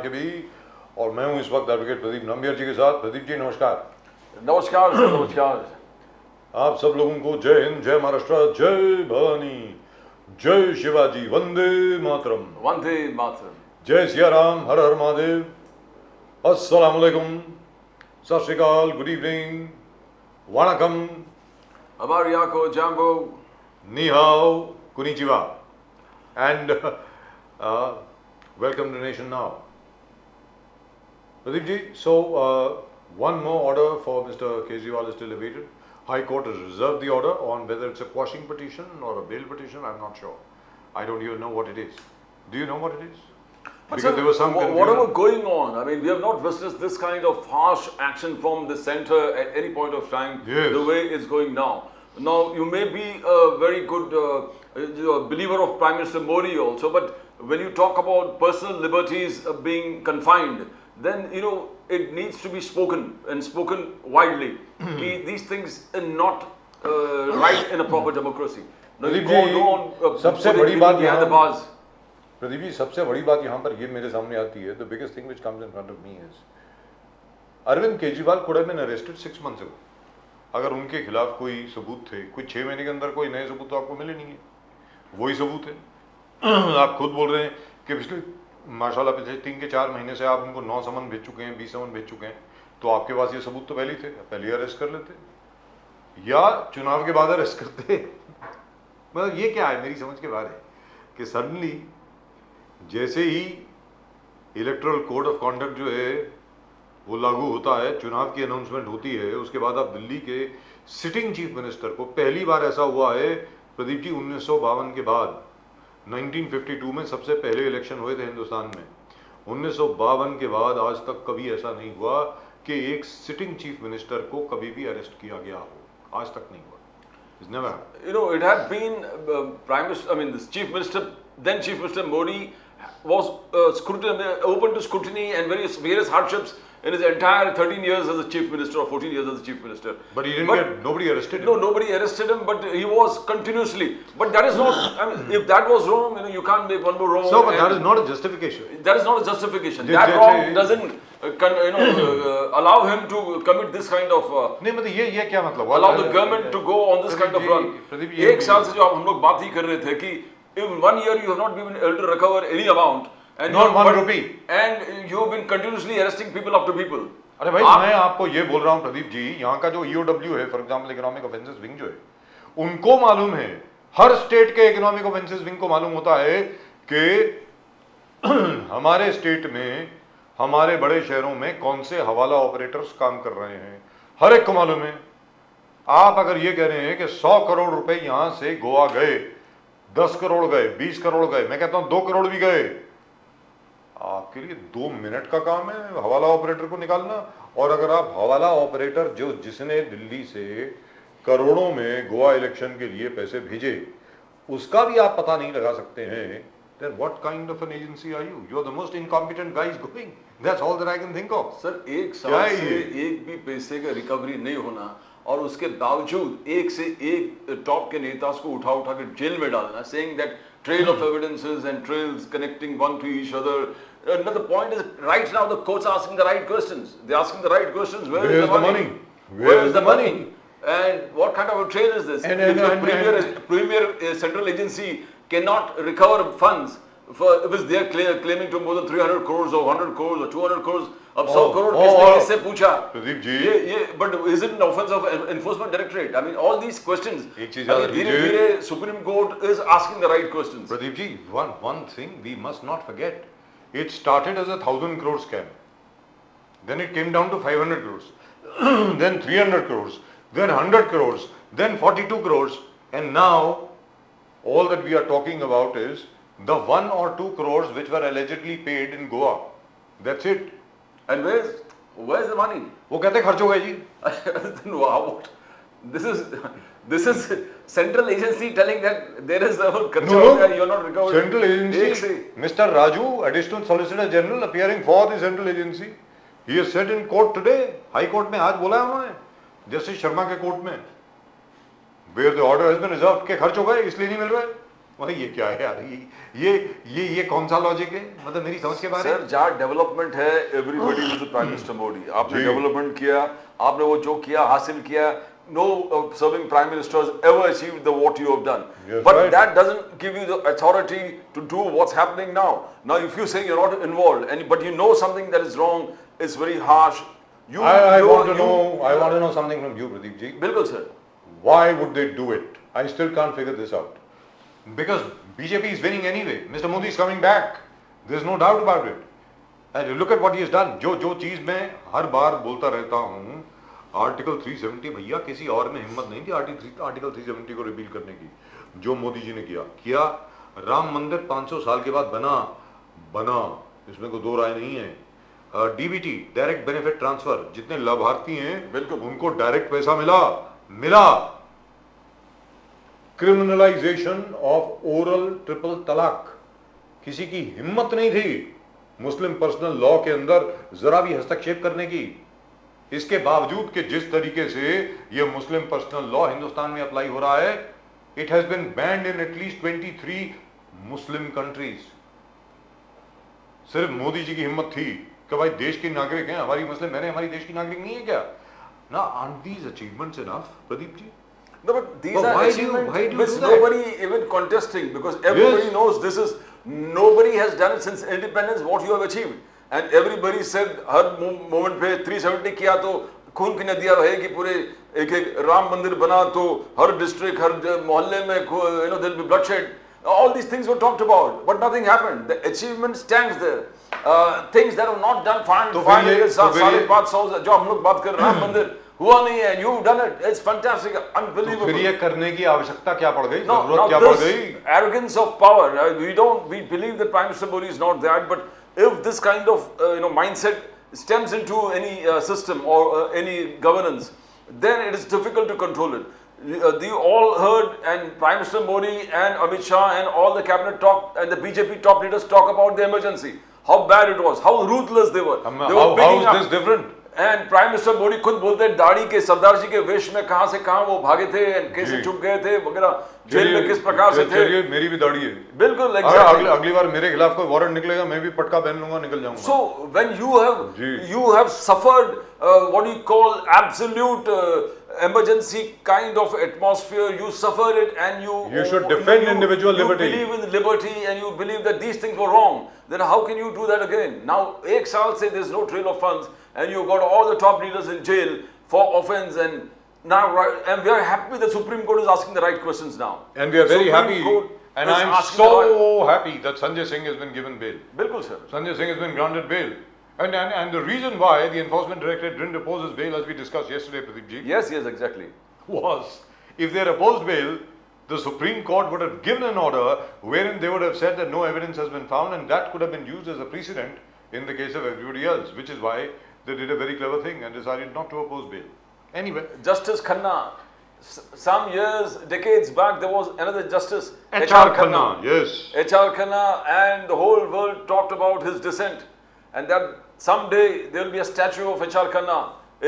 RKB और मैं हूं इस वक्त एडवोकेट प्रदीप नंबियर जी के साथ। प्रदीप जी नमस्कार। नमस्कार सर, नमस्कार। आप सब लोगों को जय हिंद, जय महाराष्ट्र, जय भवानी, जय शिवाजी, वंदे मातरम। वंदे मातरम। जय सिया राम, हर हर महादेव, अस्सलाम वालेकुम, सत श्री अकाल, गुड इवनिंग, वणकम, अबारियाको जाम्बो, नी हाओ, कुनिचिवा, and welcome to Nation Now. Pradeep ji, so one more order for Mr. Kejriwal is still awaited. High Court has reserved the order on whether it's a quashing petition or a bail petition. I'm not sure. I don't even know what it is. Do you know what it is? Because there was some confusion. whatever going on, I mean, we have not witnessed this kind of harsh action from the center at any point of time. Yes. The way it's going now. Now, you may be a very good believer of Prime Minister Modi also, but when you talk about personal liberties being confined, then it needs to be spoken and spoken widely. These things are not right in a proper democracy. Now, you go on सबसे बड़ी बात behind the bars. Pradeep ji, सबसे बड़ी बात यहाँ पर ये मेरे सामने आती है, the biggest thing which comes in front of me is Arvind Kejriwal could have been arrested 6 months ago. अगर उनके खिलाफ कोई सबूत थे, कोई 6 महीने के अंदर कोई नए सबूत तो आपको मिले नहीं है, वही सबूत है। आप खुद बोल रहे हैं कि माशाल्लाह पिछले 3 के 4 महीने से आप उनको 9 समन भेज चुके हैं, 20 समन भेज चुके हैं, तो आपके पास ये सबूत तो पहले ही थे, पहले अरेस्ट कर लेते या चुनाव के बाद अरेस्ट करते। मतलब ये क्या है, मेरी समझ के बाहर है कि सडनली जैसे ही इलेक्टोरल कोड ऑफ कॉन्डक्ट जो है वो लागू होता है, चुनाव की अनाउंसमेंट होती है, उसके बाद आप दिल्ली के सिटिंग चीफ मिनिस्टर को, पहली बार ऐसा हुआ है प्रदीप जी 1952 के बाद, 1952 में सबसे पहले इलेक्शन हुए थे हिंदुस्तान में, 1952 के बाद आज तक कभी ऐसा नहीं हुआ कि एक सिटिंग चीफ मिनिस्टर को कभी भी अरेस्ट किया गया हो, आज तक नहीं हुआ। It's never happened. It had been Prime Minister, I mean, this Chief Minister, then Chief Minister Modi was open to scrutiny and various hardships in his entire 13 years as a Chief Minister or 14 years as a Chief Minister. But he didn't get, nobody arrested him. No, nobody arrested him, but he was continuously. But that is not, I mean, if that was wrong, you can't make one more wrong. So, but that is not a justification. That is not a justification. That wrong doesn't, allow him to commit this kind of. नहीं मतलब ये क्या मतलब? Allow the government to go on this kind of run. एक साल से जो हम लोग बात ही कर रहे थे कि in 1 year you have not been able to recover any amount. And not 1 rupee. And you have been continuously arresting people after people. अरे भाई मैं आपको ये बोल रहा हूँ प्रदीप जी, यहाँ का जो EOW है, for example economic offences wing जो है, उनको मालूम है, हर स्टेट के इकोनॉमिक ऑफेंसेस विंग को मालूम होता है कि हमारे स्टेट में, हमारे बड़े शहरों में कौन से हवाला ऑपरेटर्स काम कर रहे हैं, हर एक को मालूम है। आप अगर ये कह रहे हैं कि 100 करोड़ रुपए यहां से गोवा गए, 10 करोड़ गए, 20 करोड़ गए, मैं कहता हूं 2 करोड़ भी गए, आपके लिए 2 मिनट का काम है हवाला ऑपरेटर को निकालना। और अगर आप हवाला ऑपरेटर जिसने दिल्ली से करोड़ों में गोवा इलेक्शन के लिए पैसे भेजे, उसका भी आप पता नहीं लगा सकते हैं, then what kind of an agency are you? You're the most incompetent guys going. That's all that I can think of. Sir एक साल से एक भी पैसे का रिकवरी नहीं होना और उसके बावजूद एक से एक टॉप के नेता को उठा के जेल में डालना, saying that trail of evidences and trails connecting one to each other. No, the point is, right now the courts are asking the right questions. They're asking the right questions. Where is the money? Where is the money? And what kind of a trail is this? If the premier central agency cannot recover funds if they are claiming to more than 300 crores or 100 crores or 200 crores, अब 100 करोड़ किससे पूछा? Pradeep ji, but is it an offense of enforcement directorate? I mean, all these questions. एक चीज याद रखिए, धीरे-धीरे Supreme Court is asking the right questions. Pradeep ji, one thing we must not forget. It started as a 1,000 crore scam. Then it came down to 500 crores. Then 300 crores. Then 100 crores. Then 42 crores. And now, all that we are talking about is the 1 or 2 crores which were allegedly paid in Goa. That's it. And where's the money? वो कहते खर्च हो गए जी. Then what? This is central agency telling that there is a no, and you're not recovering. Central agency, Mr. Raju, Additional Solicitor General, appearing for the central agency, he has said in court today, High Court में आज बोला है उन्होंने, justice Sharma के court में, where the order has been reserved, के खर्च हो गए इसलिए नहीं मिल रहा है, मतलब ये क्या है यार, ये कौन सा लॉजिक है, मतलब मेरी समझ के बाहर है। सर जहाँ डेवलपमेंट है, everybody is the prime minister Modi. आपने डेवलपमेंट किया, आपने वो जो किया हासिल किया, no serving prime minister has ever achieved the what you have done. Yes, But right. that doesn't give you the authority to do what's happening now. Now if you say you're not involved but you know something that is wrong, it's very harsh. I want to know something from you, Pradeep ji. बिल्कुल sir. Why would they do it? I still can't figure this out. Because BJP is winning anyway. Mr. Modi is coming back. There's no doubt about it. And look at what he has done. जो चीज मैं हर बार बोलता रहता हूँ, article 370, भैया किसी और में हिम्मत नहीं थी आर्टिकल 370 को रिपील करने की, जो मोदी जी ने किया। राम मंदिर 500 साल के बाद बना, इसमें कोई दो राय नहीं है। डीबीटी, डायरेक्ट बेनिफिट ट्रांसफर, जितने लाभार्थी हैं बिल्कुल उनको डायरेक्ट पैसा मिला। क्रिमिनलाइजेशन ऑफ ओरल ट्रिपल तलाक, किसी की हिम्मत नहीं थी मुस्लिम पर्सनल लॉ के अंदर जरा भी हस्तक्षेप करने की। इसके बावजूद कि जिस तरीके से यह मुस्लिम पर्सनल लॉ हिंदुस्तान में अप्लाई हो रहा है, it has been banned in at least 23 Muslim countries. सिर्फ मोदी जी की हिम्मत थी कि भाई देश के नागरिक हैं, हमारी मुस्लिम बहनें हमारी देश की नागरिक नहीं है क्या? ना, aren't these achievements enough, Pradeep ji? No, but these But are why achievements do you which do that? nobody even contesting, because everybody Yes. knows this is, nobody has done it since independence what you have achieved, and everybody said her moment पे 370 किया तो खून की नदियां बहेगी, पूरे एक राम मंदिर बना तो हर डिस्ट्रिक्ट हर मोहल्ले में there'll be bloodshed. All these things were talked about, but nothing happened. The achievement stands there. Things that are not done, तो 5 फिर ये- years, तो फिर ये- 550 जो हम लोग बात कर रहे हैं, राम मंदिर हुआ नहीं है, you've done it, it's fantastic, तो unbelievable. फिर ये करने की आवश्यकता क्या पड़ गई, No, जरूरत now क्या पड़ this गई? arrogance of power, we believe that Prime Minister Modi is not that, but if this kind of mindset stems into any system or any governance, then it is difficult to control it. You all heard, and Prime Minister Modi and Amit Shah and all the cabinet talk and the BJP top leaders talk about the emergency, how bad it was, how ruthless they were. They were How picking is up. this different? And prime minister Modi खुद बोलते हैं दाढ़ी के सरदार जी के वेश में कहां से कहां वो भागे थे, कैसे जी। छुप गए थे वगैरह, जेल में किस प्रकार से थे। चलिए, मेरी भी दाढ़ी है। बिल्कुल अगर एग्जैक्टली। अगली बार मेरे खिलाफ कोई वारंट निकलेगा, मैं भी पटका पहन लूंगा, निकल जाऊंगा। So when ji. you have suffered what you call absolute emergency kind of atmosphere, you suffered it, and You should defend individual liberty. You believe in liberty and you believe that these things were wrong. Then how can you do that again? Now, एक साल से there's no trail of funds, and you got all the top leaders in jail for offense, and now and we are happy the Supreme Court is asking the right questions now. And we are very Supreme happy, Court and is I am asking the right- so happy that Sanjay Singh has been given bail. बिल्कुल sir. Sanjay Singh has been granted bail. And the reason why the Enforcement Directorate didn't oppose his bail, as we discussed yesterday, Pradeep ji, Yes, exactly. was if they had opposed bail, the Supreme Court would have given an order wherein they would have said that no evidence has been found, and that could have been used as a precedent in the case of everybody else, which is why they did a very clever thing and decided not to oppose bail. Anyway, Justice Khanna, some years, decades back, there was another justice, H.R. Khanna, yes. H.R. Khanna, and the whole world talked about his dissent, and that someday there will be a statue of H.R. Khanna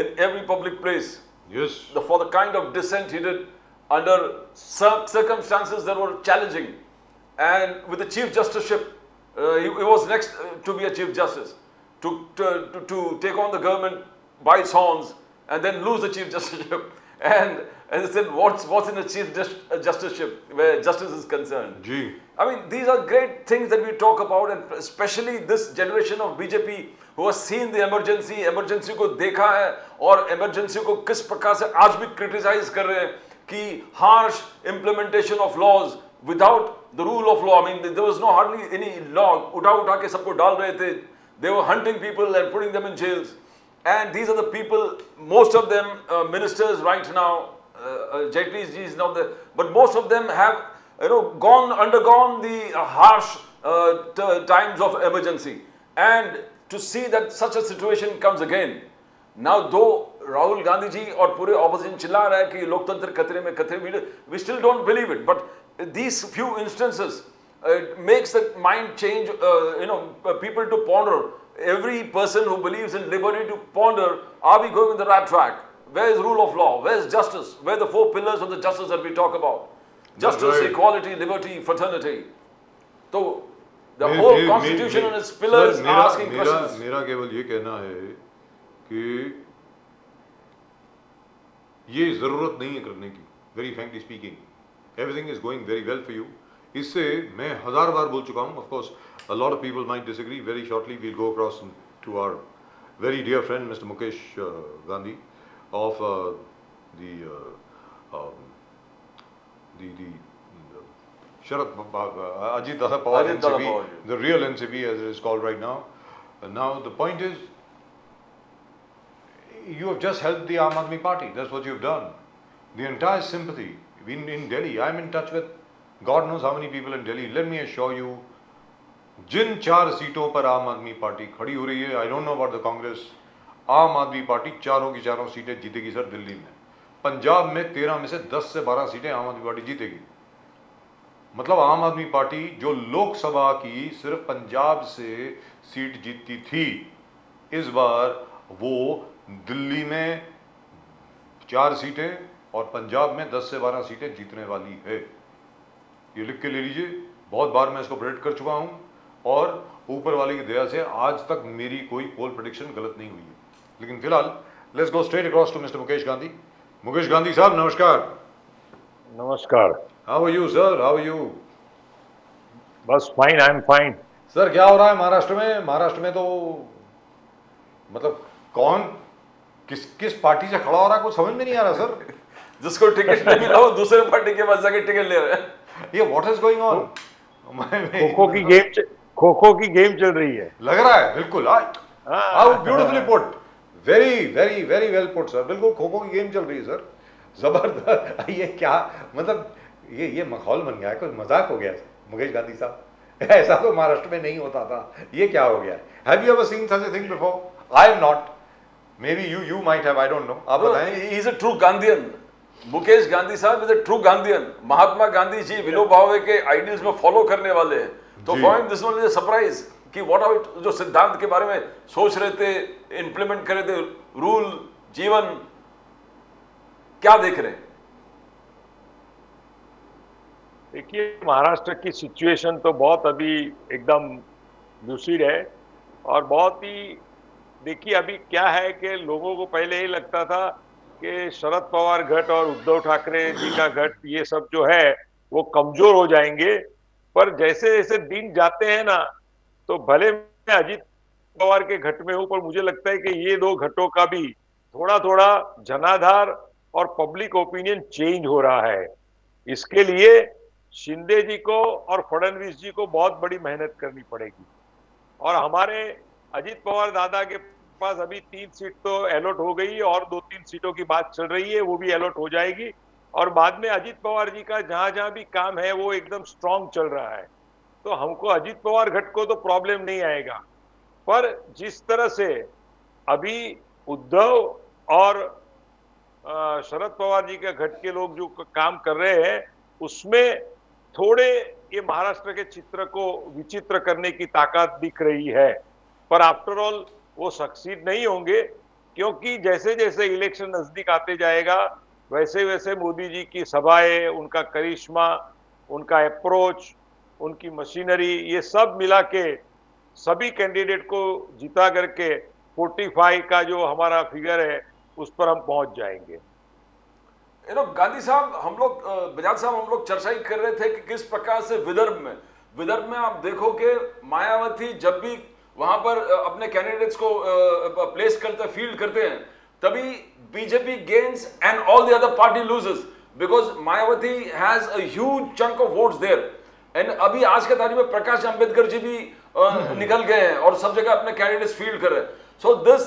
in every public place Yes. for the kind of dissent he did under circumstances that were challenging. And with the Chief Justiceship, he was next to be a Chief Justice, to take on the government by its horns and then lose the Chief Justiceship. And as I said, what's in a Chief Justiceship where justice is concerned? Ji. I mean, these are great things that we talk about, and especially this generation of BJP who has seen the emergency को देखा है और emergency को किस प्रकार से आज भी criticize कर रहे हैं कि harsh implementation of laws without the rule of law. I mean, there was no hardly any law. उठा के सबको डाल रहे थे. They were hunting people and putting them in jails. And these are the people, most of them ministers right now, Jaitley ji is not there, but most of them have undergone the harsh times of emergency. And to see that such a situation comes again. Now, though Rahul Gandhi ji और पूरे opposition चिल्ला रहा है कि लोकतंत्र खतरे में खतरे, we still don't believe it. But these few instances makes the mind change. People to ponder. Every person who believes in liberty to ponder: are we going on the right track? Where is rule of law? Where is justice? Where are the 4 pillars of the justice that we talk about? justice, right. equality, liberty, fraternity. So the may- whole may- constitution may- and its pillars sir, are asking questions. मेरा केवल ये कहना है कि ये जरूरत नहीं है करने की, very frankly speaking, everything is going very well for you. इससे मैं 1000 बार बोल चुका हूँ। Of course a lot of people might disagree, very shortly we'll go across to our very dear friend mister Mukesh Gandhi of the Sharad Ajit Dada Pawar Ajit Dada NCP, Pawar. the real NCP as it is called right now. Now the point is, you have just helped the Aam Aadmi Party. That's what you've done. The entire sympathy in Delhi. I'm in touch with God knows how many people in Delhi. Let me assure you, जिन 4 सीटों पर आम आदमी party खड़ी हो रही है, I don't know about the Congress, आम आदमी पार्टी चारों की चारों सीटें जीतेगी सर दिल्ली में। पंजाब में 13 में से 10 से 12 सीटें आम आदमी पार्टी जीतेगी। मतलब आम आदमी पार्टी जो लोकसभा की सिर्फ पंजाब से सीट जीतती थी, इस बार वो दिल्ली में 4 सीटें और पंजाब में 10 से 12 सीटें जीतने वाली है। ये लिख के ले लीजिए। बहुत बार मैं इसको प्रेडिक्ट कर चुका हूँ और ऊपर वाले की दया से आज तक मेरी कोई पोल प्रेडिक्शन गलत नहीं हुई है। लेकिन फिलहाल let's go straight across to mister Mukesh Gandhi. Mukesh Gandhi sahab नमस्कार। नमस्कार। How are you sir, how are you? बस fine, I am fine. Sir क्या हो रहा है महाराष्ट्र में? महाराष्ट्र में तो मतलब कौन किस किस पार्टी से खड़ा हो रहा है कुछ समझ में नहीं आ रहा सर। जिसको टिकट नहीं मिला वो दूसरे पार्टी के पास जाके टिकट ले रहे हैं। ये व्हाट इज गोइंग ऑन? खो की गेम चल रही है, लग रहा है बिल्कुल। How beautifully put, very very very well put sir. बिल्कुल खो की गेम चल रही है सर, जबरदस्त। ये क्या मतलब ये माहौल बन गया है, कोई मजाक हो गया मुकेश गांधी साहब। ऐसा तो महाराष्ट्र में नहीं होता था, ये क्या हो गया? Have you ever seen such a thing before? I am not, may be you might have, I don't know. आप बताएं। He is a true Gandhian. Mukesh Gandhi साहब is a true Gandhian. Mahatma Gandhi ji Vinoba Bhave के आइडियल्स में फॉलो करने वाले हैं। तो for him this one is a surprise कि व्हाट आर जो सिद्धांत के बारे में सोच रहे थे, इंप्लीमेंट कर रहे थे, रूल, जीवन, क्या देख रहे हैं? देखिए महाराष्ट्र की सिचुएशन तो बहुत अभी एकदम लूसिड है और बहुत ही, देखिए अभी क्या है कि लोगों को पहले ही लगता था कि शरद पवार गठ और उद्धव ठाकरे जी का गठ ये सब जो है वो कमजोर हो जाएंगे, पर जैसे जैसे दिन जाते हैं ना, तो भले मैं अजीत पवार के गठ में हूं, पर मुझे लगता है कि ये 2 गठों का भी थोड़ा थोड़ा जनाधार और पब्लिक ओपिनियन चेंज हो रहा है। इसके लिए शिंदे जी को और फडणवीस जी को बहुत बड़ी मेहनत करनी पड़ेगी और हमारे अजीत पवार दादा के पास अभी 3 सीट तो अलॉट हो गई और 2-3 सीटों की बात चल रही है, वो भी अलॉट हो जाएगी और बाद में अजीत पवार जी का जहां जहां भी काम है वो एकदम स्ट्रांग चल रहा है, तो हमको अजीत पवार गठ को तो प्रॉब्लम नहीं आएगा। पर जिस तरह से अभी उद्धव और शरद पवार जी के गठ के लोग जो काम कर रहे हैं उसमें थोड़े ये महाराष्ट्र के चित्र को विचित्र करने की ताकत दिख रही है, पर आफ्टर ऑल वो सक्सीड नहीं होंगे क्योंकि जैसे जैसे इलेक्शन नजदीक आते जाएगा वैसे वैसे मोदी जी की सभाएं, उनका करिश्मा, उनका अप्रोच, उनकी मशीनरी, ये सब मिला के सभी कैंडिडेट को जिता करके 45 का जो हमारा फिगर है उस पर हम पहुंच जाएंगे। गांधी साहब, हम लोग बजाज साहब, हम लोग चर्चा ही कर रहे थे कि किस प्रकार से विदर्भ में आप देखो कि मायावती जब भी वहां पर अपने कैंडिडेट्स को प्लेस करते, फील्ड करते हैं, तभी BJP gains and all the other party loses because Mayawati has a huge chunk of votes there. And अभी आज के तारीख में प्रकाश अंबेडकर जी भी निकल गए हैं और सब जगह अपने कैंडिडेट्स फील्ड कर रहे हैं। So this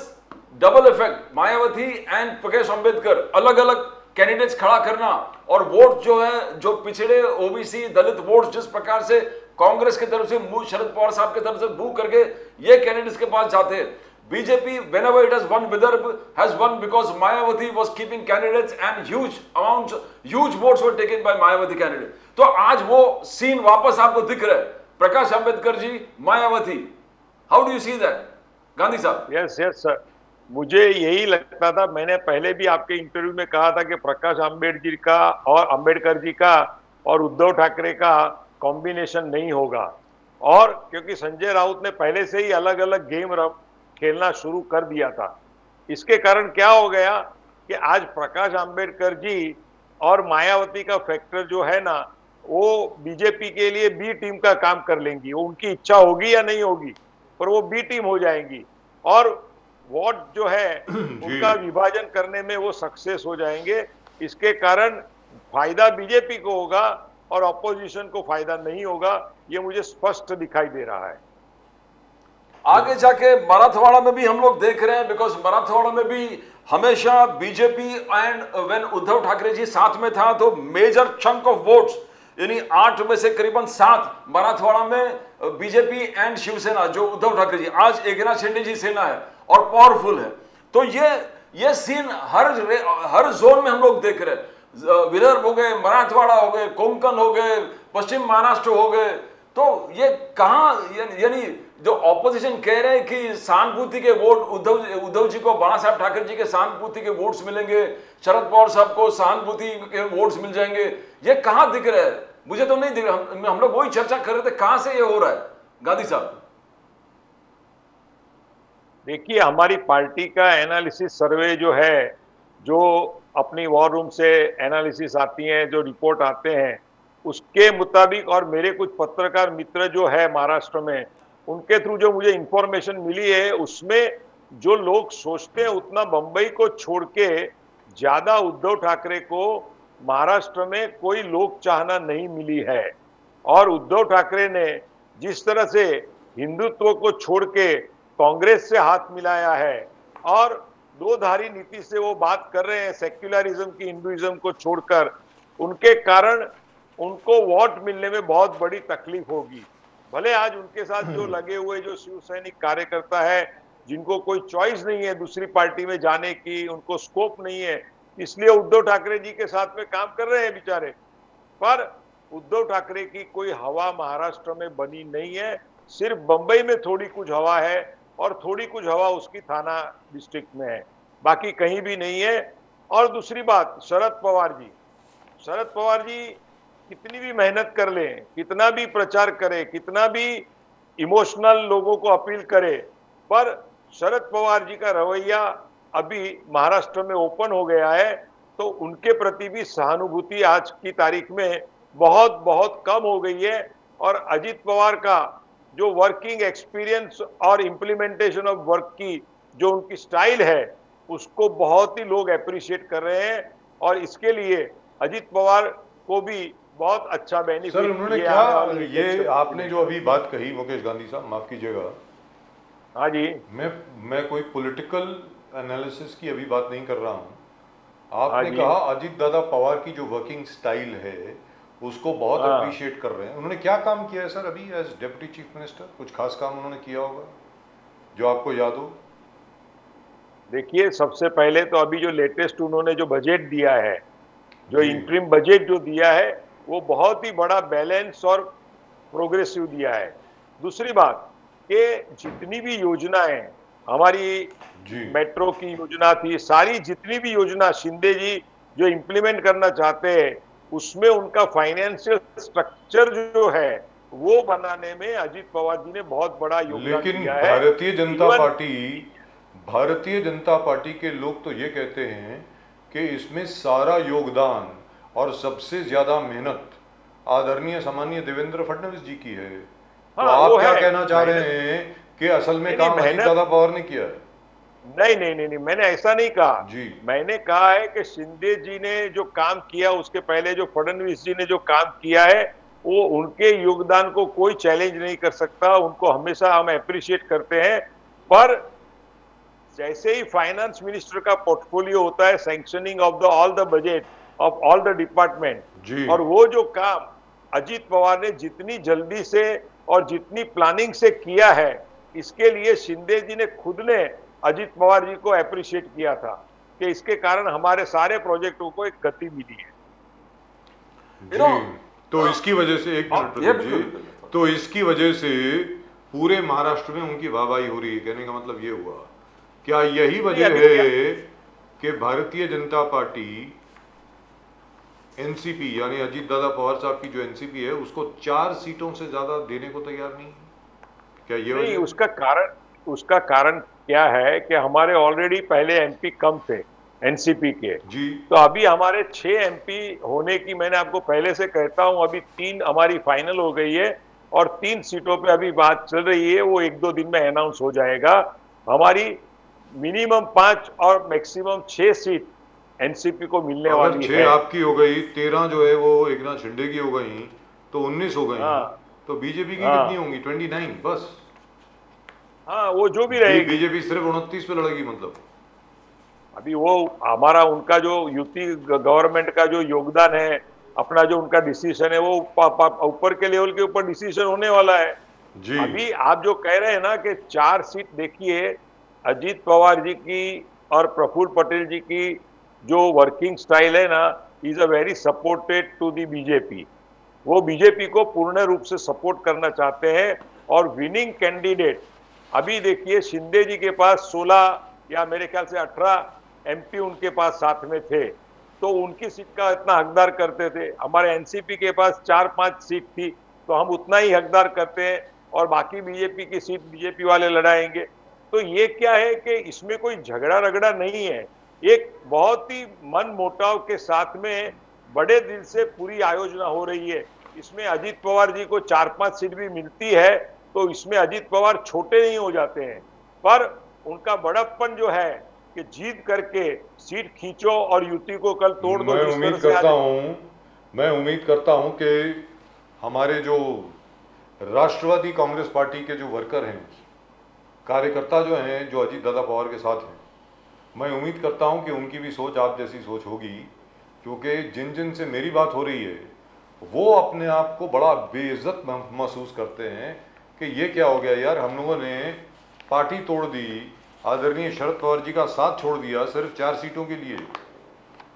double effect, Mayawati and Prakash Ambedkar, अलग अलग कैंडिडेट्स खड़ा करना और वोट जो है, जो पिछड़े ओबीसी दलित वोट जिस प्रकार से कांग्रेस की तरफ से शरद पवार साहब की तरफ से मूव करके ये कैंडिडेट्स के पास जाते हैं। BJP whenever it has won Vidarbha has won because Mayawati was keeping candidates and huge votes were taken by Mayawati candidate। तो आज वो सीन वापस आपको दिख रहा है, Prakash Ambedkar ji, Mayawati. How do you see that Gandhi sahab? Yes sir, मुझे यही लगता था, मैंने पहले भी आपके इंटरव्यू में कहा था कि प्रकाश अंबेडकर जी का और उद्धव ठाकरे का कॉम्बिनेशन नहीं होगा। और क्योंकि संजय राउत ने पहले से ही अलग अलग गेम खेलना शुरू कर दिया था, इसके कारण क्या हो गया कि आज प्रकाश आंबेडकर जी और मायावती का फैक्टर जो है ना, वो बीजेपी के लिए बी टीम का काम कर लेंगी। वो उनकी इच्छा होगी या नहीं होगी, पर वो बी टीम हो जाएंगी और वोट जो है उनका विभाजन करने में वो सक्सेस हो जाएंगे। इसके कारण फायदा बीजेपी को होगा और ऑपोजिशन को फायदा नहीं होगा, ये मुझे स्पष्ट दिखाई दे रहा है। आगे जाके मराठवाड़ा में भी हम लोग देख रहे हैं, बिकॉज मराठवाड़ा में भी हमेशा BJP and when Uddhav Thackeray ji साथ में था तो मेजर चंक ऑफ वोट्स यानी 8 में से करीबन 7 मराठवाड़ा में बीजेपी एंड शिवसेना जो उद्धव ठाकरे जी, आज एकनाथ शिंदे जी सेना है और पावरफुल है। तो ये सीन हर जोन में हम लोग देख रहे हैं। विदर्भ हो गए, मराठवाड़ा हो गए, कोंकण हो गए, पश्चिम महाराष्ट्र हो गए। तो ये कहाँ, यानी जो ऑपोजिशन कह रहे हैं कि सहानुभूति के वोट उद्धव जी को, बाला साहब ठाकरे जी के सहानुभूति के वोट्स मिलेंगे, शरद पवार साहब को सहानुभूति के वोट्स मिल जाएंगे, ये कहाँ दिख रहा है? मुझे तो नहीं दिख रहा। हम लोग वही चर्चा कर रहे थे, कहां से ये हो रहा है गांधी साहब? देखिए, हमारी पार्टी का एनालिसिस सर्वे जो है, जो अपनी वॉर रूम से एनालिसिस आती हैं, जो रिपोर्ट आते हैं, उसके मुताबिक और मेरे कुछ पत्रकार मित्र जो है महाराष्ट्र में, उनके थ्रू जो मुझे इंफॉर्मेशन मिली है, उसमें जो लोग सोचते हैं उतना बंबई को छोड़ के ज्यादा उद्धव ठाकरे को महाराष्ट्र में कोई लोक चाहना नहीं मिली है। और उद्धव ठाकरे ने जिस तरह से हिंदुत्व को छोड़ के कांग्रेस से हाथ मिलाया है और दो धारी नीति से वो बात कर रहे हैं, सेक्युलरिज्म की हिंदुइज्म को छोड़कर, उनके कारण उनको वोट मिलने में बहुत बड़ी तकलीफ होगी। भले आज उनके साथ जो लगे हुए जो शिव सैनिक कार्यकर्ता है, जिनको कोई चॉइस नहीं है दूसरी पार्टी में जाने की, उनको स्कोप नहीं है, इसलिए उद्धव ठाकरे जी के साथ में काम कर रहे हैं बेचारे। पर उद्धव ठाकरे की कोई हवा महाराष्ट्र में बनी नहीं है, सिर्फ बंबई में थोड़ी कुछ हवा है और थोड़ी कुछ हवा उसकी थाना डिस्ट्रिक्ट में है, बाकी कहीं भी नहीं है। और दूसरी बात, शरद पवार जी कितनी भी मेहनत कर ले, कितना भी प्रचार करे, कितना भी इमोशनल लोगों को अपील करे, पर शरद पवार जी का रवैया अभी महाराष्ट्र में ओपन हो गया है, तो उनके प्रति भी सहानुभूति आज की तारीख में बहुत बहुत कम हो गई है। और अजित पवार का जो वर्किंग एक्सपीरियंस और इम्प्लीमेंटेशन ऑफ वर्क की जो उनकी स्टाइल है, उसको बहुत ही लोग अप्रिशिएट कर रहे हैं और इसके लिए अजित पवार को भी बहुत अच्छा बेनिफिट। सर, उन्होंने क्या, ये आपने जो अभी बात कही मुकेश गांधी साहब, माफ कीजिएगा, हाँ जी, मैं कोई पॉलिटिकल एनालिसिस की अभी बात नहीं कर रहा हूं। आपने कहा अजित दादा पवार की जो वर्किंग स्टाइल है उसको बहुत अप्रिशिएट कर रहे हैं। उन्होंने क्या काम किया है सर अभी एज डिप्टी चीफ मिनिस्टर? कुछ खास काम उन्होंने किया होगा जो आपको याद हो? देखिए, सबसे पहले तो अभी जो लेटेस्ट उन्होंने जो बजट दिया है, जो इंटरिम बजट जो दिया है, वो बहुत ही बड़ा बैलेंस और प्रोग्रेसिव दिया है। दूसरी बात कि जितनी भी योजनाएं हमारी मेट्रो की योजना थी, सारी जितनी भी योजना शिंदे जी जो इम्प्लीमेंट करना चाहते हैं, उसमें उनका फाइनेंशियल स्ट्रक्चर जो है वो बनाने में अजित पवार जी ने बहुत बड़ा योगदान दिया है। भारतीय जनता पार्टी के लोग तो ये कहते हैं कि इसमें सारा योगदान और सबसे ज्यादा मेहनत आदरणीय सामान्य देवेंद्र फडणवीस जी की है। तो आप क्या कहना चाह रहे हैं कि असल में काम अजित दादा पवार ने किया है? नहीं, मैंने ऐसा नहीं कहा जी। मैंने कहा है कि शिंदे जी ने जो काम किया, उसके पहले जो फडणवीस जी ने जो काम किया है, वो उनके योगदान को कोई चैलेंज नहीं कर सकता, उनको हमेशा हम अप्रिशिएट करते हैं। पर जैसे ही फाइनेंस मिनिस्टर का पोर्टफोलियो होता है, sanctioning of the all the budget of all the department, और वो जो काम अजित पवार ने जितनी जल्दी से और जितनी प्लानिंग से किया है, इसके लिए शिंदे जी ने खुद ने अजित पवार जी को अप्रिशिएट किया था कि इसके कारण हमारे सारे प्रोजेक्टों को एक गति मिली है। तो इसकी वजह से तो इसकी वजह से पूरे महाराष्ट्र में उनकी वाहवाही हो रही है। कहने का मतलब ये हुआ, क्या यही वजह है कि भारतीय जनता पार्टी एनसीपी यानी अजीत दादा पवार साहब की जो एनसीपी है उसको 4 सीटों से ज्यादा देने को तैयार नहीं है? क्या ये नहीं, वजह? उसका कारण क्या है कि हमारे ऑलरेडी पहले एमपी कम थे एनसीपी के। जी तो अभी हमारे 6 एमपी होने की, मैंने आपको पहले से कहता हूं, अभी 3 हमारी फाइनल हो गई है और 3 सीटों पे अभी बात चल रही है, वो 1-2 दिन में अनाउंस हो जाएगा। हमारी मिनिमम 5 और मैक्सिमम 6 सीट एनसीपी को मिलने अगर वाली 6 है। आपकी हो गई, 13 जो है वो एकनाथ शिंदे की हो गई, तो 19 हो गई। हाँ तो बीजेपी की कितनी हाँ होंगी? 29 बस। हाँ, वो जो भी रहेगी। बीजेपी सिर्फ 29 पे लड़ेगी मतलब। अभी वो हमारा, उनका जो यूपी गवर्नमेंट का जो योगदान है, अपना जो उनका डिसीजन है, वो ऊपर के लेवल के ऊपर डिसीजन होने वाला है। जी अभी आप जो कह रहे हैं ना कि 4 सीट, देखिए अजीत पवार जी की और प्रफुल्ल पटेल जी की जो वर्किंग स्टाइल है ना, is a very supported to the BJP. वो बीजेपी को पूर्ण रूप से सपोर्ट करना चाहते हैं। और विनिंग कैंडिडेट, अभी देखिए शिंदे जी के पास 16 या मेरे ख्याल से 18 एमपी उनके पास साथ में थे, तो उनकी सीट का इतना हकदार करते थे। हमारे एनसीपी के पास 4-5 सीट थी, तो हम उतना ही हकदार करते हैं और बाकी बीजेपी की सीट बीजेपी वाले लड़ाएंगे। तो ये क्या है कि इसमें कोई झगड़ा रगड़ा नहीं है, एक बहुत ही मन मोटाव के साथ में बड़े दिल से पूरी आयोजना हो रही है। इसमें अजीत पवार जी को 4-5 सीट भी मिलती है तो इसमें अजीत पवार छोटे नहीं हो जाते हैं, पर उनका बड़प्पन जो है कि जीत करके सीट खींचो और युति को कल तोड़ दो। मैं जिस उम्मीद तरह से करता आज हूँ मैं उम्मीद करता हूँ कि हमारे जो राष्ट्रवादी कांग्रेस पार्टी के जो वर्कर हैं, कार्यकर्ता जो हैं, जो अजीत दादा पवार के साथ हैं, मैं उम्मीद करता हूँ कि उनकी भी सोच आप जैसी सोच होगी, क्योंकि जिन जिन से मेरी बात हो रही है वो अपने आप को बड़ा बेइज्जत महसूस करते हैं कि ये क्या हो गया यार, हम लोगों ने पार्टी तोड़ दी, आदरणीय शरद पवार जी का साथ छोड़ दिया सिर्फ 4 सीटों के लिए।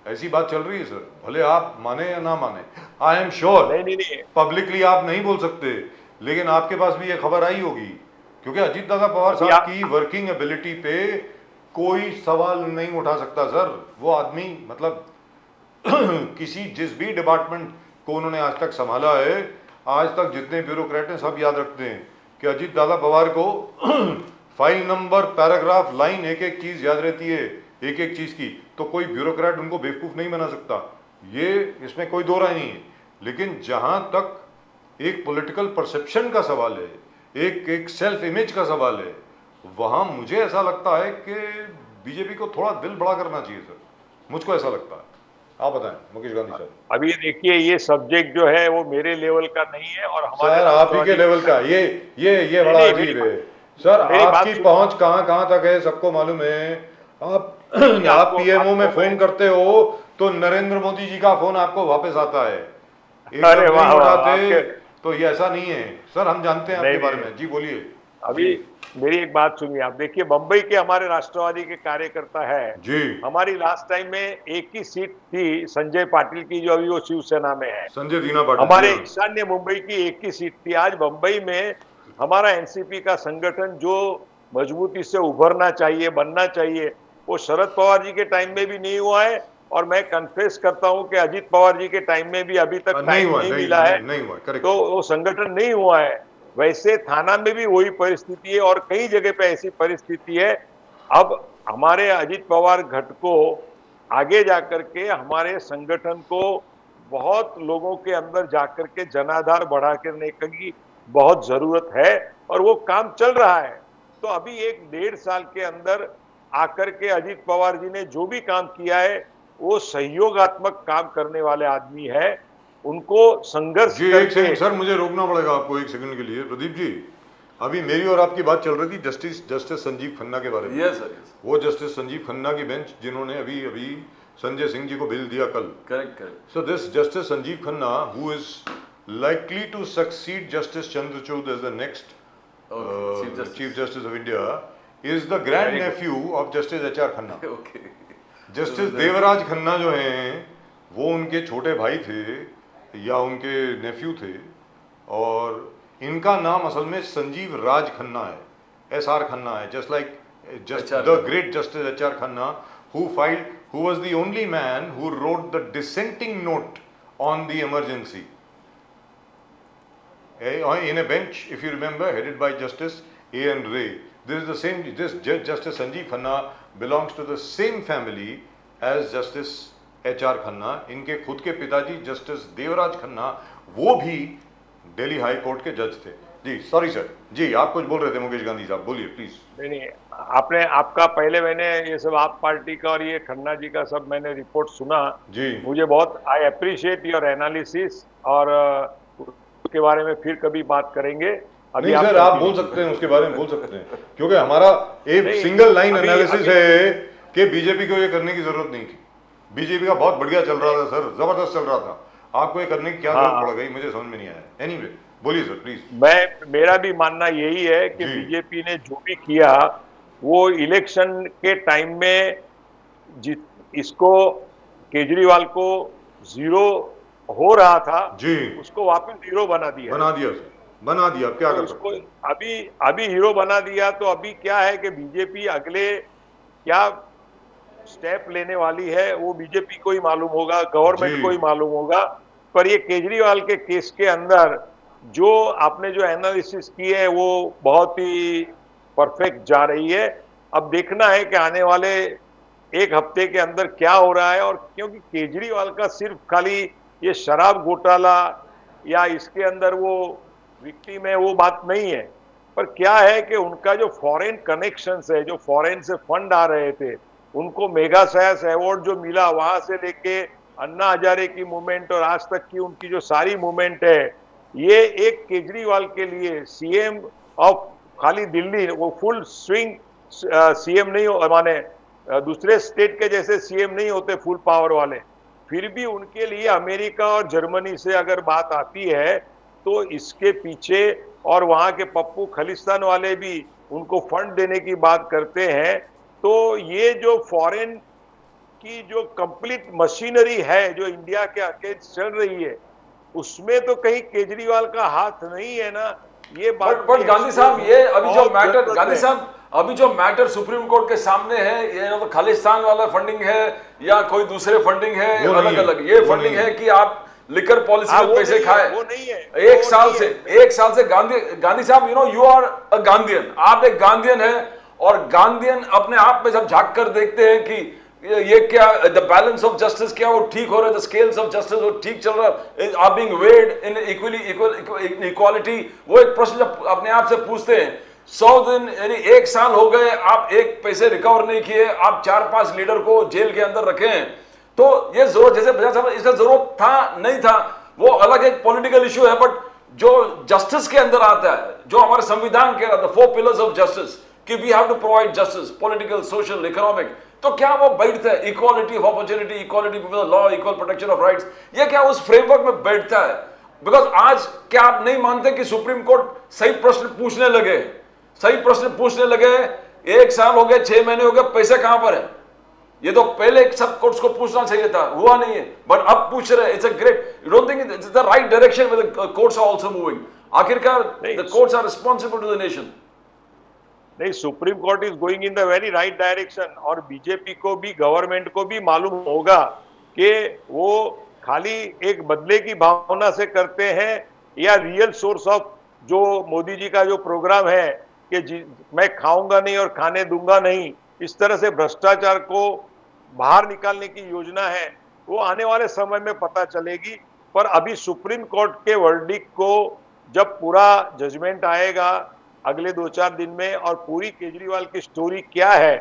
ऐसी बात चल रही है सर, भले आप माने या ना माने। आई एम श्योर नहीं, पब्लिकली आप नहीं बोल सकते, लेकिन आपके पास भी ये खबर आई होगी, क्योंकि अजीत दादा पवार अभी साहब की वर्किंग एबिलिटी पे कोई सवाल नहीं उठा सकता सर। वो आदमी मतलब किसी जिस भी डिपार्टमेंट को उन्होंने आज तक संभाला है, आज तक जितने ब्यूरोक्रेट हैं सब याद रखते हैं कि अजीत दादा पवार को फाइल नंबर, पैराग्राफ, लाइन, एक एक चीज याद रहती है, एक एक चीज की। तो कोई ब्यूरोक्रेट उनको बेवकूफ नहीं बना सकता, ये इसमें कोई दो राय नहीं है। लेकिन जहां तक एक पॉलिटिकल परसेप्शन का सवाल है, एक सेल्फ इमेज का सवाल है, वहां मुझे ऐसा लगता है कि बीजेपी को थोड़ा दिल बड़ा करना चाहिए सर, मुझको ऐसा लगता है। आप बताएं मुकेश गांधी सर। अभी देखिए ये सब्जेक्ट जो है वो मेरे लेवल का नहीं है और हमारे सर आप ही के लेवल का ये बड़ा नहीं, अजीब है सर। मेरी बात आपकी सुनिए। पहुंच कहां तक है सबको मालूम है। आप आप आपको- पीएमओ में आपको फोन मैं- करते हो तो नरेंद्र मोदी जी का फोन आपको वापस आता है, एक अरे जब वाह नहीं वाह, उठाते। आपके- तो ये ऐसा नहीं है सर, हम जानते हैं आपके नहीं, बारे नहीं। में। जी बोलिए। अभी मेरी एक बात सुनिए, आप देखिए बंबई के हमारे राष्ट्रवादी के कार्यकर्ता है, जी हमारी लास्ट टाइम में एक ही सीट थी संजय पाटिल की, जो अभी वो शिवसेना में है। संजय दीना पाटिल। हमारे जी, ईशान्य मुंबई की एक ही सीट थी। आज बंबई में हमारा एनसीपी का संगठन जो मजबूती से उभरना चाहिए, बनना चाहिए, वो शरद पवार जी के टाइम में भी नहीं हुआ है और मैं कन्फेस करता हूं कि अजीत पवार जी के टाइम में भी अभी तक नहीं टाइम हुआ, नहीं मिला है, नहीं हुआ, करेक्ट। तो वो संगठन नहीं हुआ है। वैसे थाना में भी वही परिस्थिति है और कई जगह पे ऐसी परिस्थिति है। अब हमारे अजीत पवार गठ को आगे जाकर के हमारे संगठन को बहुत लोगों के अंदर जाकर के जनाधार बढ़ा करने की बहुत जरूरत है और वो काम चल रहा है। तो अभी 1-1.5 साल के अंदर आकर के अजीत पवार जी ने जो भी काम किया है वो सहयोगात्मक काम करने वाले आदमी है। उनको संघर्ष जी एक करके सेकंड सर, मुझे रोकना पड़ेगा आपको एक सेकंड के लिए। प्रदीप जी, अभी मेरी और आपकी बात चल रही थी जस्टिस संजीव खन्ना के बारे में। यस सर, यस, वो जस्टिस संजीव खन्ना की बेंच जिन्होंने अभी संजय सिंह जी को बिल दिया कल। Correct. So this Justice Sanjeev Khanna, who is likely to succeed Justice Chandrachud as the next Chief Justice of India, is the grand nephew of Justice H.R. Khanna. Okay. Justice Devraj Khanna जो हैं वो उनके छोटे भाई थे या उनके नेफ्यू थे, और इनका नाम असल में संजीव राज खन्ना है, S.R. खन्ना है, just like the great Justice H.R. Khanna, who was the only man who wrote the dissenting note on the emergency. In a bench, if you remember, headed by Justice A.N. Ray. This is the same, this Justice Sanjeev Khanna belongs to the same family as Justice H.R. Khanna. इनके खुद के पिताजी justice Devraj Khanna वो भी Delhi high court के जज थे। जी sorry sir, जी आप कुछ बोल रहे थे मुकेश गांधी साहब, बोलिए प्लीज। नहीं, आपने आपका पहले मैंने ये सब आप पार्टी का और ये खन्ना जी का सब मैंने रिपोर्ट सुना जी। मुझे बहुत आई अप्रिशिएट योर एनालिसिस और उसके बारे में फिर कभी बात करेंगे। नहीं सर, आप बोल सकते हैं, उसके बारे में बोल सकते हैं, क्योंकि हमारा एक सिंगल लाइन एनालिसिस है कि बीजेपी को ये करने की जरूरत नहीं थी। बीजेपी का बहुत बढ़िया चल रहा था सर, जबरदस्त चल रहा था, आपको ये करने की क्या जरूरत पड़ गई, मुझे समझ में नहीं आया। एनीवे बोलिए सर प्लीज। मेरा भी मानना यही है कि बीजेपी ने जो भी किया वो इलेक्शन के टाइम में इसको केजरीवाल को जीरो हो रहा था जी, उसको वापस हीरो बना दिया सर, बना दिया। क्या कर उसको अभी हीरो बना दिया। तो अभी क्या है कि बीजेपी अगले क्या स्टेप लेने वाली है वो बीजेपी को ही मालूम होगा, गवर्नमेंट को ही मालूम होगा। पर ये केजरीवाल के केस के अंदर जो आपने जो एनालिसिस की है वो बहुत ही परफेक्ट जा रही है। अब देखना है कि आने वाले एक हफ्ते के अंदर क्या हो रहा है। और क्योंकि केजरीवाल का सिर्फ खाली ये शराब घोटाला या इसके अंदर वो विक्टिम है वो बात नहीं है, पर क्या है कि उनका जो फॉरेन कनेक्शंस है, जो फॉरेन से फंड आ रहे थे, उनको मेगा सयास अवार्ड जो मिला वहां से लेके अन्ना हजारे की मूवमेंट और आज तक की उनकी जो सारी मूवमेंट है, ये एक केजरीवाल के लिए सीएम ऑफ खाली दिल्ली, वो फुल स्विंग सीएम नहीं हो, माने दूसरे स्टेट के जैसे सीएम नहीं होते फुल पावर वाले, फिर भी उनके लिए अमेरिका और जर्मनी से अगर बात आती है तो इसके पीछे और वहां के पप्पू खलिस्तान वाले भी उनको फंड देने की बात करते हैं। तो ये जो फॉरेन की जो कंप्लीट मशीनरी है जो इंडिया के अगेंस्ट चल रही है, उसमें तो कहीं केजरीवाल का हाथ नहीं है ना, ये बात। बट गांधी साहब, ये अभी जो मैटर, गांधी साहब अभी जो मैटर सुप्रीम कोर्ट के सामने है, ये तो खालिस्तान वाला फंडिंग है या कोई दूसरे फंडिंग है, अलग अलग ये फंडिंग है कि आप लिकर पॉलिसी में पैसे खाए। वो नहीं है, एक साल से गांधी साहब, यू आर अ गांधीयन, आप एक गांधीयन है। और गांधीयन अपने आप में जब झांक कर देखते हैं कि ये क्या द बैलेंस ऑफ जस्टिस क्या वो ठीक हो रहा है, द स्केल्स ऑफ जस्टिस वो ठीक चल रहा है, are being wed in equality, वो एक प्रश्न जब अपने आप से पूछते हैं। 100 दिन यानी एक साल हो गए, आप एक पैसे रिकवर नहीं किए, आप 4-5 लीडर को जेल के अंदर रखे हैं। तो ये जरूरत, जैसे बजाज साहब, इसका जरूरत था नहीं था, वो अलग एक पॉलिटिकल इशू है। बट जो जस्टिस के अंदर आता है, जो हमारे संविधान के द 4 पिलर्स ऑफ जस्टिस कि we have to provide justice, political, social, economic, तो क्या वो बैठता है? Equality of opportunity, equality before the law, equal protection of rights, ये क्या उस फ्रेमवर्क में बैठता है? बिकॉज आज क्या आप नहीं मानते कि सुप्रीम कोर्ट सही प्रश्न पूछने लगे, 1 साल हो गए, 6 महीने हो गए, पैसे कहां पर है? ये तो पहले सब कोर्ट्स को पूछना चाहिए था, हुआ नहीं है, बट अब पूछ रहे हैं। It's a great, you don't think it's the right direction with the courts are also moving? आखिरकार the courts are responsible to the nation. नहीं, supreme court is going in the very right direction. और BJP को भी, government को भी मालूम होगा कि वो खाली एक बदले की भावना से करते हैं या रियल सोर्स ऑफ जो मोदी जी का जो प्रोग्राम है कि मैं खाऊंगा नहीं और खाने दूंगा नहीं, इस तरह से भ्रष्टाचार को बाहर निकालने की योजना है, वो आने वाले समय में पता चलेगी। पर अभी सुप्रीम कोर्ट के वर्डिक्ट को जब पूरा जजमेंट आएगा अगले 2-4 दिन में, और पूरी केजरीवाल की स्टोरी क्या है,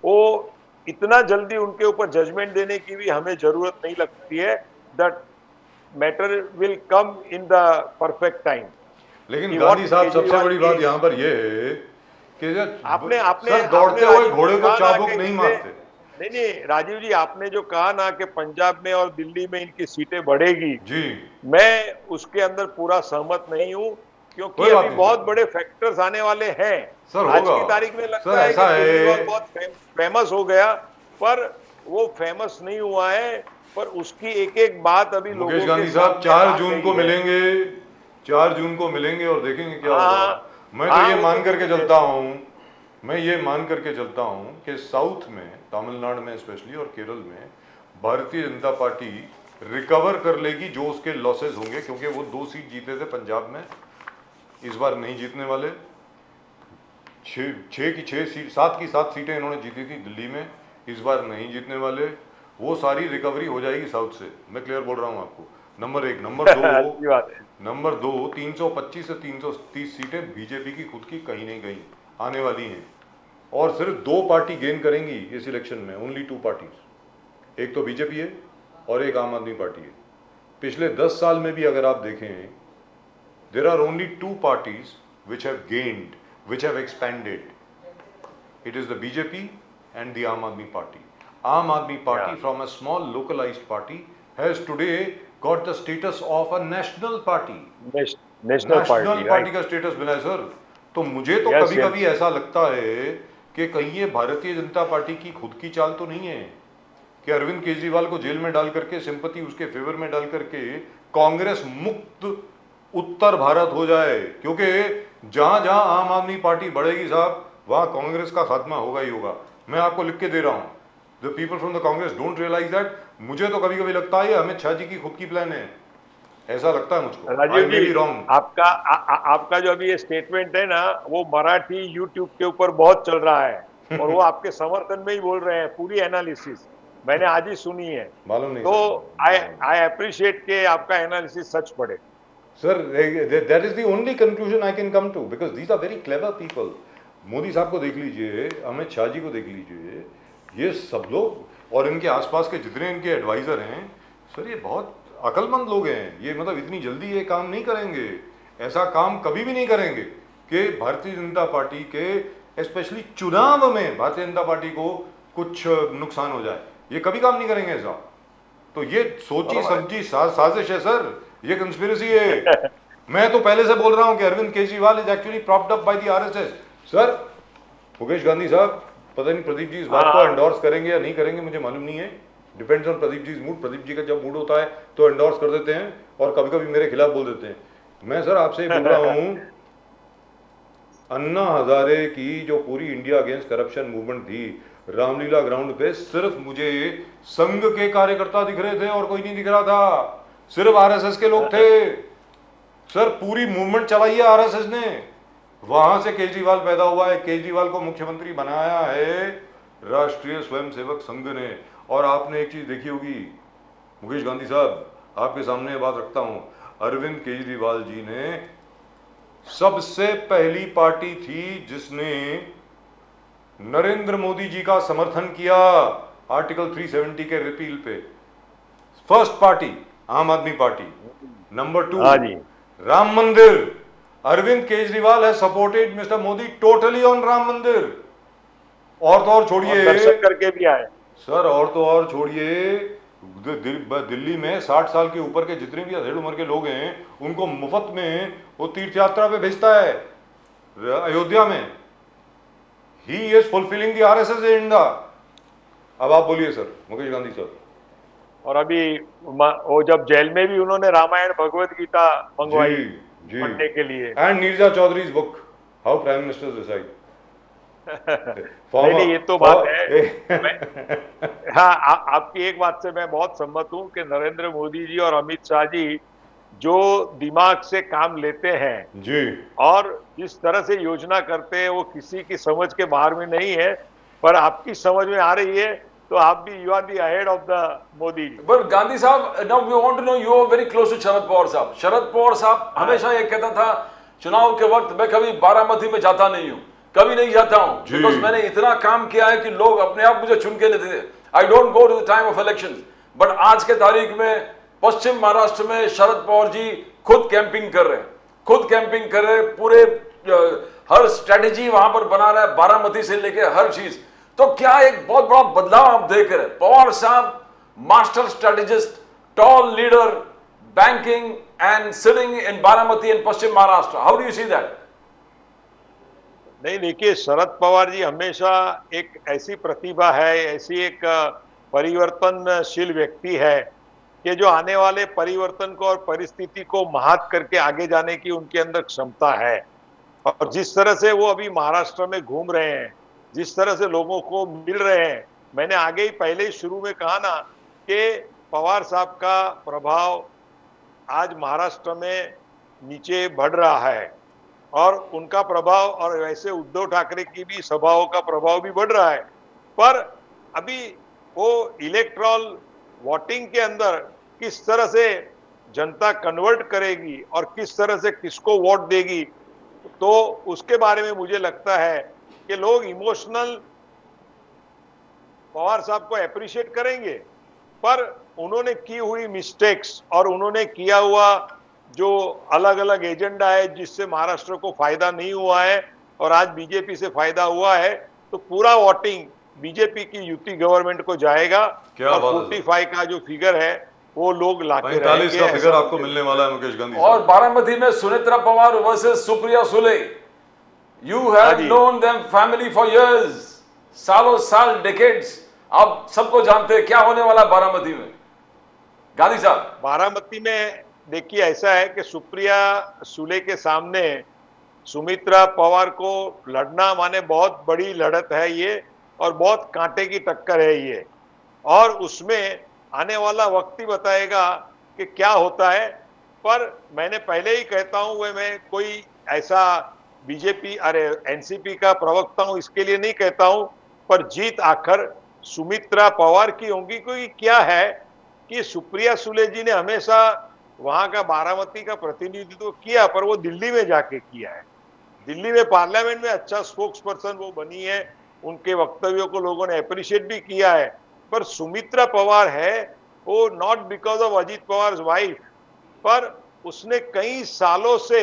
वो इतना जल्दी उनके ऊपर जजमेंट देने की भी हमें जरूरत नहीं लगती है। That matter will come in the perfect time. लेकिन गांधी साहब, सबसे बड़ी बात यहाँ पर यह है कि आपने दौड़ते हुए घोड़े को चाबुक नहीं मारते। नहीं, राजीव जी, आपने जो कहा ना कि पंजाब में और दिल्ली में इनकी सीटें बढ़ेगी जी, मैं उसके अंदर पूरा सहमत नहीं हूं, क्योंकि अभी बहुत बड़े फैक्टर्स आने वाले हैं। सर, आज की तारीख में लगता है कि केजरीवाल बहुत फेमस हो गया, पर वो फेमस नहीं हुआ है। पर उसकी एक एक बात अभी लोगों मुकेश गांधी साहब 4 जून को मिलेंगे, 4 जून को मिलेंगे और देखेंगे क्या होगा। मैं तो ये मान करके चलता हूँ, मैं ये मान करके चलता हूँ कि साउथ में, तमिलनाडु में स्पेशली और केरल में भारतीय जनता पार्टी रिकवर कर लेगी जो उसके लॉसेस होंगे, क्योंकि वो 2 सीट जीते थे पंजाब में, इस बार नहीं जीतने वाले। 6 की 6 सीट, 7 की 7 सीटें इन्होंने जीती थी दिल्ली में, इस बार नहीं जीतने वाले। वो सारी रिकवरी हो जाएगी साउथ से, मैं क्लियर बोल रहा हूँ आपको। नंबर 1। नंबर 2 325 से 330 सीटें बीजेपी की खुद की कहीं नहीं कहीं आने वाली हैं, और सिर्फ 2 पार्टी गेन करेंगी इस इलेक्शन में, ओनली 2 पार्टीज, एक तो बीजेपी है और एक आम आदमी पार्टी है। पिछले 10 साल में भी अगर आप देखें, there are only 2 parties which have gained, which have expanded. It is the BJP and the Aam Aadmi Party. Aam Aadmi Party, Yeah. from a small localized party, has today got the status of a national party. National party का status मिला है sir. तो मुझे तो Yes, कभी कभी ऐसा लगता है कि कहीं ये भारतीय जनता पार्टी की खुद की चाल तो नहीं है कि अरविंद केजरीवाल को जेल में डाल करके, सिंपैथी उसके फेवर में डाल करके कांग्रेस मुक्त उत्तर भारत हो जाए, क्योंकि जहां जहां आम आदमी पार्टी बढ़ेगी साहब, वहां कांग्रेस का खात्मा होगा ही होगा। मैं आपको लिख के दे रहा हूं, the people from the Congress don't realise that. मुझे तो कभी कभी लगता है अमित शाह जी की खुद की प्लान है, ऐसा लगता है मुझको। I Rajiv may be ji, wrong. आपका जो अभी ये स्टेटमेंट है ना, वो मराठी यूट्यूब के ऊपर बहुत चल रहा है और वो आपके समर्थन में ही बोल रहे हैं, पूरी एनालिसिस मैंने आज ही सुनी है। मालूम नहीं तो आई अप्रिशिएट के आपका एनालिसिस सच पड़े। Sir, that is the only conclusion I can come to, because these are very clever people. Modi साहब को देख लीजिए, अमित शाह जी को देख लीजिए, ये सब लोग और इनके आसपास के जितने इनके एडवाइजर हैं सर, ये बहुत अक्लमंद लोग हैं। ये मतलब इतनी जल्दी ये काम नहीं करेंगे, ऐसा काम कभी भी नहीं करेंगे कि भारतीय जनता पार्टी के स्पेशली चुनाव में भारतीय जनता पार्टी को कुछ नुकसान हो जाए, ये कभी काम नहीं करेंगे ऐसा। तो ये सोची समझी साजिश है सर, ये कंस्पिरेसी है। मैं तो पहले से बोल रहा हूं कि Arvind Kejriwal is actually propped up by the RSS. Sir, Mukesh Gandhi साहब, पता नहीं प्रदीप जी इस बात को एंडोर्स करेंगे या नहीं करेंगे, मुझे मालूम नहीं है। Depends on Pradeep ji mood. Pradeep ji का जब मूड होता है तो एंडोर्स कर देते हैं और कभी कभी मेरे खिलाफ बोल देते हैं। मैं सर आपसे बोल रहा हूं, अन्ना हजारे की जो पूरी इंडिया अगेंस्ट करप्शन मूवमेंट थी, रामलीला ग्राउंड पे सिर्फ मुझे संघ के कार्यकर्ता दिख रहे थे और कोई नहीं दिख रहा था, सिर्फ आरएसएस के लोग थे। सर, पूरी मूवमेंट चलाई है आरएसएस ने, वहां से केजरीवाल पैदा हुआ है। केजरीवाल को मुख्यमंत्री बनाया है राष्ट्रीय स्वयंसेवक संघ ने। और आपने एक चीज देखी होगी मुकेश गांधी साहब, आपके सामने ये बात रखता हूं, अरविंद केजरीवाल जी ने सबसे पहली पार्टी थी जिसने नरेंद्र मोदी जी का समर्थन किया आर्टिकल 370 के रिपील पे। फर्स्ट पार्टी आम आदमी party. Number 2 Ram Mandir, Arvind Kejriwal has supported mister Modi totally on Ram Mandir. और तो और छोड़िए, दर्शन करके भी आए सर, और तो और छोड़िए, दिल्ली में 60 साल के ऊपर के जितने भी अधेड़ उम्र के लोग हैं उनको मुफ्त में वो तीर्थ यात्रा पे भेजता है अयोध्या में। He is fulfilling the RSS agenda. अब आप बोलिए सर, मुकेश गांधी सर। और अभी वो जब जेल में भी उन्होंने रामायण भगवत गीता मंगवाई पढ़ने के लिए। And Neerja Chaudhary's book, how prime minister decide. नहीं, ये तो बात है। हाँ, आपकी एक बात से मैं बहुत सहमत हूं कि नरेंद्र मोदी जी और अमित शाह जी जो दिमाग से काम लेते हैं जी, और जिस तरह से योजना करते हैं, वो किसी की समझ के बाहर में नहीं है, पर आपकी समझ में आ रही है, तो आप भी you are the ahead of the Modi. But Gandhi sahab, now we want to know, you are very close to Sharad Pawar sahab. Sharad Pawar साहब हमेशा ये कहता था चुनाव के वक्त, मैं कभी बारामती में जाता नहीं हूं, कभी नहीं जाता हूं, बिकॉज मैंने इतना काम किया है कि लोग अपने आप मुझे चुन के लेते थे। I don't go to the time of elections. But आज के तारीख में पश्चिम महाराष्ट्र में शरद पवार जी खुद कैंपिंग कर रहे हैं, खुद कैंपिंग कर रहे हैं, पूरे हर स्ट्रेटेजी वहां पर बना रहा है, बारामती से लेके हर चीज। तो क्या एक बहुत बड़ा बदलाव आप देख रहे हैं? पवार साहब master strategist, toll leader, banking and sitting in Baramati in Paschim Maharashtra, how do you see that? नहीं, देखिए, शरद पवार जी हमेशा एक ऐसी प्रतिभा है, ऐसी एक परिवर्तनशील व्यक्ति है कि जो आने वाले परिवर्तन को और परिस्थिति को महात करके आगे जाने की उनके अंदर क्षमता है। और जिस तरह से वो अभी महाराष्ट्र में घूम रहे हैं, जिस तरह से लोगों को मिल रहे हैं, मैंने आगे ही पहले ही शुरू में कहा ना कि पवार साहब का प्रभाव आज महाराष्ट्र में नीचे बढ़ रहा है और उनका प्रभाव, और वैसे उद्धव ठाकरे की भी सभाओं का प्रभाव भी बढ़ रहा है। पर अभी वो इलेक्ट्रॉल वोटिंग के अंदर किस तरह से जनता कन्वर्ट करेगी और किस तरह से किसको वोट देगी, तो उसके बारे में मुझे लगता है कि लोग इमोशनल पवार साहब को अप्रिशिएट करेंगे, पर उन्होंने की हुई मिस्टेक्स और उन्होंने किया हुआ जो अलग अलग एजेंडा है जिससे महाराष्ट्र को फायदा नहीं हुआ है और आज बीजेपी से फायदा हुआ है, तो पूरा वोटिंग बीजेपी की यूपी गवर्नमेंट को जाएगा। क्या और बात है। 45 का जो फिगर है वो लोग लाके 45 का रहेंगे, फिगर ऐसा आपको मुझे मिलने वाला है मुकेश गांधी और साहब। बारामती में Sunetra Pawar versus Supriya Sule, you have जी। Known them family for years, सालों साल, डेकेड्स, आप सबको जानते हैं क्या होने वाला है बारामती में। गांधी साहब, बारामती में देखिए ऐसा है कि सुप्रिया सुले के सामने सुमित्रा पवार को लड़ना माने बहुत बड़ी लड़त है ये, और बहुत कांटे की टक्कर है ये, और उसमें आने वाला वक्त ही बताएगा कि क्या होता है। पर मैंने पहले ही कहता हूं वे मैं कोई ऐसा बीजेपी एनसीपी का प्रवक्ता हूं इसके लिए नहीं कहता हूं, पर जीत आखिर सुमित्रा पवार की होगी। क्योंकि क्या है कि सुप्रिया सुले जी ने हमेशा वहां का बारामती का प्रतिनिधित्व किया, पर वो दिल्ली में जाके किया है। दिल्ली में पार्लियामेंट में अच्छा स्पोक्स पर्सन वो बनी है, उनके वक्तव्यों को लोगों ने अप्रिशिएट भी किया है। पर सुमित्रा पवार है वो not because of Ajit Pawar wife, पर उसने कई सालों से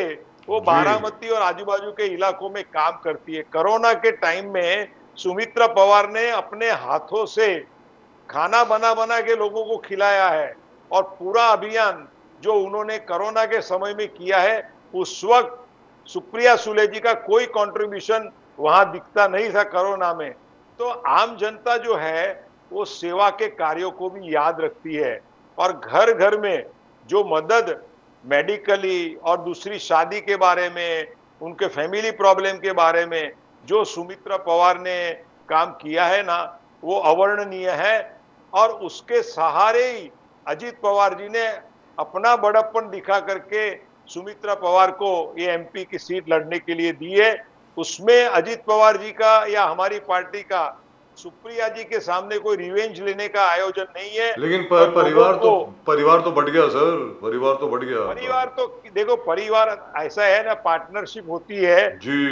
वो बारामती और आजू बाजू के इलाकों में काम करती है। कोरोना के टाइम में सुमित्रा पवार ने अपने हाथों से खाना बना बना के लोगों को खिलाया है, और पूरा अभियान जो उन्होंने कोरोना के समय में किया है, उस वक्त सुप्रिया सुले जी का कोई कंट्रीब्यूशन वहां दिखता नहीं था कोरोना में। तो आम जनता जो है वो सेवा के कार्यों को भी याद रखती है, और घर घर में जो मदद मेडिकली और दूसरी शादी के बारे में, उनके फैमिली प्रॉब्लम के बारे में जो सुमित्रा पवार ने काम किया है ना, वो अवर्णनीय है। और उसके सहारे ही अजीत पवार जी ने अपना बड़प्पन दिखा करके सुमित्रा पवार को ये एमपी की सीट लड़ने के लिए दी है। उसमें अजीत पवार जी का या हमारी पार्टी का सुप्रिया जी के सामने कोई रिवेंज लेने का आयोजन नहीं है। लेकिन और परिवार लोगों तो परिवार तो बढ़ गया सर, परिवार तो बढ़ गया। परिवार तो देखो, परिवार ऐसा है ना, पार्टनरशिप होती है जी,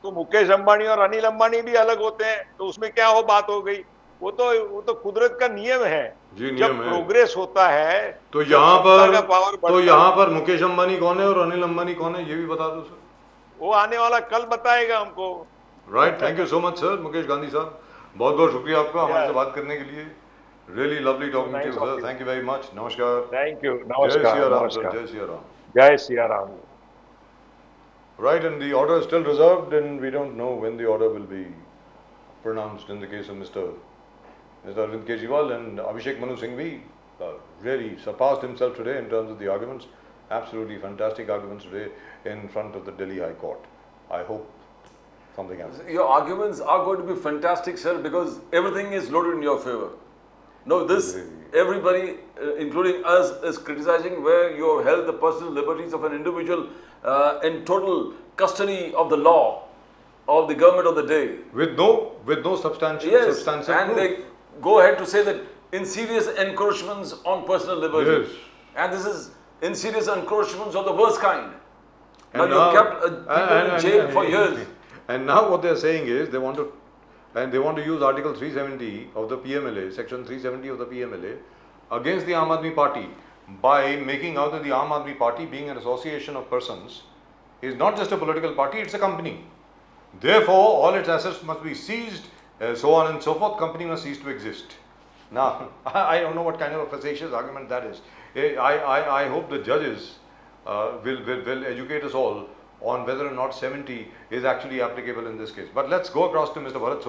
तो मुकेश अंबानी और अनिल अंबानी भी अलग होते हैं, तो उसमें क्या हो बात हो गई, वो तो कुदरत का नियम है। जी, जब नियम है। प्रोग्रेस होता है तो जब यहाँ सत्ता पर का पावर बढ़ता तो है, यहाँ पर मुकेश अंबानी कौन है और अनिल अंबानी कौन है, ये भी बता दो सर। वो आने वाला कल बताएगा हमको। Right, thank you so much sir Mukesh Gandhi साहब, बहुत बहुत शुक्रिया आपका हमारे से Yeah. बात करने के लिए। Really lovely talking to you Nice sir, talking. Thank you very much. नमस्कार। थैंक यू, जय नमस्कार सिया राम सर, नमस्कार, जय सिया राम। जय Siya Ram. Right, and the order is still reserved, and we don't know when the order will be pronounced in the case of Mr. Arvind Kejriwal. And Abhishek Manu Singhvi really surpassed himself today in terms of the arguments. Absolutely fantastic arguments today in front of the Delhi High Court. I hope something happens. your arguments are going to be fantastic, sir, because everything is loaded in your favor. No, this, everybody, including us, is criticizing where you have held the personal liberties of an individual in total custody of the law, of the government of the day. With no substantial Yes, substantive and proof. they go ahead to say that insidious encroachments on personal liberty. Yes. And this is insidious encroachments of the worst kind. Now And you now- kept people in jail for years. And now what they are saying is they want to use Article 370 of the PMLA, Section 370 of the PMLA, against the Aam Aadmi Party by making out that the Aam Aadmi Party, being an association of persons, is not just a political party; it's a company. Therefore, all its assets must be seized, so on and so forth. Company must cease to exist. Now, I don't know what kind of a facetious argument that is. I hope the judges will educate us all on whether or not 70 is actually applicable in this case. But let's go across to Mr. Bharat